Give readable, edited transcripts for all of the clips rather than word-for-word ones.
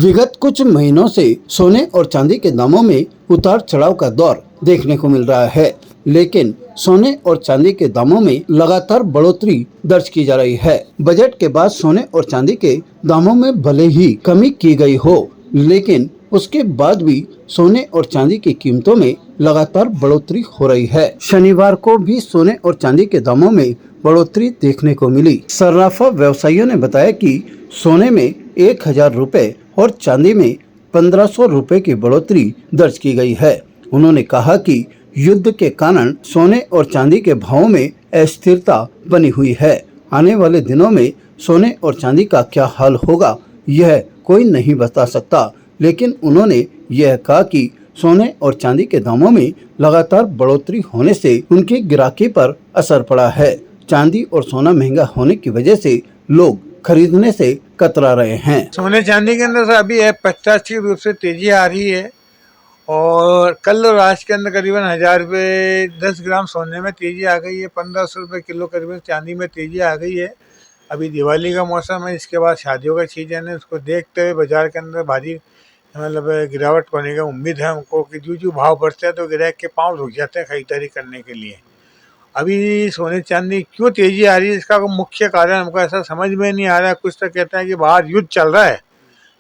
विगत कुछ महीनों से सोने और चांदी के दामों में उतार चढ़ाव का दौर देखने को मिल रहा है, लेकिन सोने और चांदी के दामों में लगातार बढ़ोतरी दर्ज की जा रही है। बजट के बाद सोने और चांदी के दामों में भले ही कमी की गई हो, लेकिन उसके बाद भी सोने और चांदी की कीमतों में लगातार बढ़ोतरी हो रही है। शनिवार को भी सोने और चांदी के दामों में बढ़ोतरी देखने को मिली। सर्राफा व्यवसायियों ने बताया कि सोने में 1000 रुपए और चांदी में 1500 रुपए की बढ़ोतरी दर्ज की गई है। उन्होंने कहा कि युद्ध के कारण सोने और चांदी के भावों में अस्थिरता बनी हुई है। आने वाले दिनों में सोने और चांदी का क्या हाल होगा, यह कोई नहीं बता सकता, लेकिन उन्होंने यह कहा कि सोने और चांदी के दामों में लगातार बढ़ोतरी होने से उनकी ग्राहकी पर असर पड़ा है। चांदी और सोना महंगा होने की वजह से लोग खरीदने से कतरा रहे हैं। सोने चांदी के अंदर अभी प्रत्याशित रूप से तेजी आ रही है और कल और आज के अंदर करीबन 1000 रुपये 10 ग्राम सोने में तेजी आ गई है। 1500 रुपये किलो करीबन चांदी में तेजी आ गई है। अभी दिवाली का मौसम है, इसके बाद शादियों का सीजन है, उसको देखते हुए बाजार के अंदर भारी मतलब गिरावट होने का उम्मीद है हमको कि जो भाव बढ़ते हैं तो ग्राहक के पाँव रुक जाते हैं खरीदारी करने के लिए। अभी सोने चांदी क्यों तेजी आ रही है, इसका मुख्य कारण हमको ऐसा समझ में नहीं आ रहा है। कुछ तो कहते हैं कि बाहर युद्ध चल रहा है,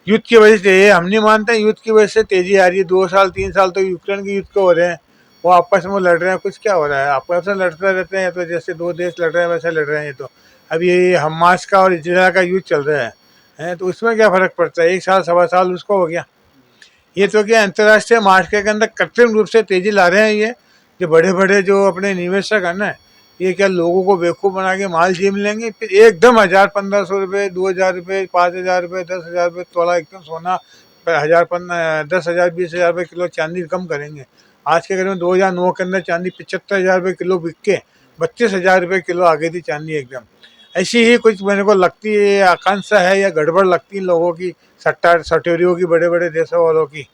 युद्ध की वजह से, हम नहीं मानते युद्ध की वजह से तेजी आ रही है। 2 साल 3 साल तो यूक्रेन के युद्ध को हो रहे हैं, वो आपस में लड़ रहे हैं। कुछ क्या हो रहा है, आपस में लड़ते रहते हैं, तो जैसे 2 देश लड़ रहे हैं वैसे लड़ रहे हैं। तो अभी हमास का और इजराइल का युद्ध चल रहा है तो उसमें क्या फ़र्क पड़ता है, 1 साल 1.25 साल उसको हो गया। ये तो क्या अंतर्राष्ट्रीय मार्केट के अंदर कृत्रिम रूप से तेजी ला रहे हैं। ये जो बड़े बड़े जो अपने निवेशक है ना, ये क्या लोगों को बेवकूफ़ बना के माल छीन लेंगे, फिर एकदम 1000-1500 रुपये, 2000 रुपये, 5000 रुपये, 10,000 रुपये तोला एकदम सोना, 10,000 20,000 रुपये किलो चांदी कम करेंगे। आज के करीबन 2009 के अंदर चांदी 75,000 रुपये किलो बिक के 32,000 रुपये किलो आ गई थी चांदी एकदम। ऐसी ही कुछ मेरे को लगती है, आकांक्षा है या गड़बड़ लगती है लोगों की, सट्टेरियों की, बड़े बड़े देशों वालों की,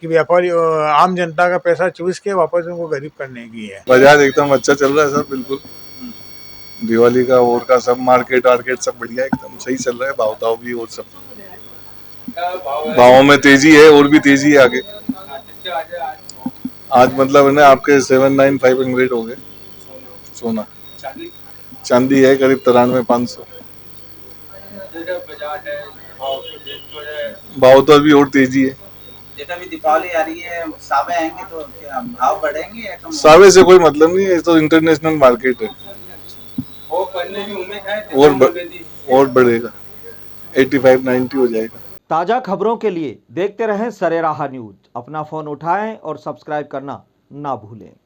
कि व्यापारी आम जनता का पैसा चूस के वापस उनको गरीब करने की है। बाजार एकदम अच्छा चल रहा है सर, बिल्कुल दिवाली का और का सब मार्केट सब बढ़िया एकदम सही चल रहा है। भाव भी और सब भावों में तेजी है और भी तेजी है आगे। आज मतलब है ना आपके 79,500 हो गए सोना। चांदी है करीब 93,500। भाव तो अभी और तेजी है। जैसे अभी दीपावली आ रही है, सावे आएंगे तो क्या भाव बढ़ेंगे या कम? सावे से कोई मतलब नहीं है, ये तो इंटरनेशनल मार्केट है। और बढ़ने की उम्मीद है और बढ़ेगा, 85-90 हो जाएगा। ताज़ा खबरों के लिए देखते रहें सरेराह न्यूज। अपना फ़ोन उठाएं और सब्सक्राइब करना ना भूलें।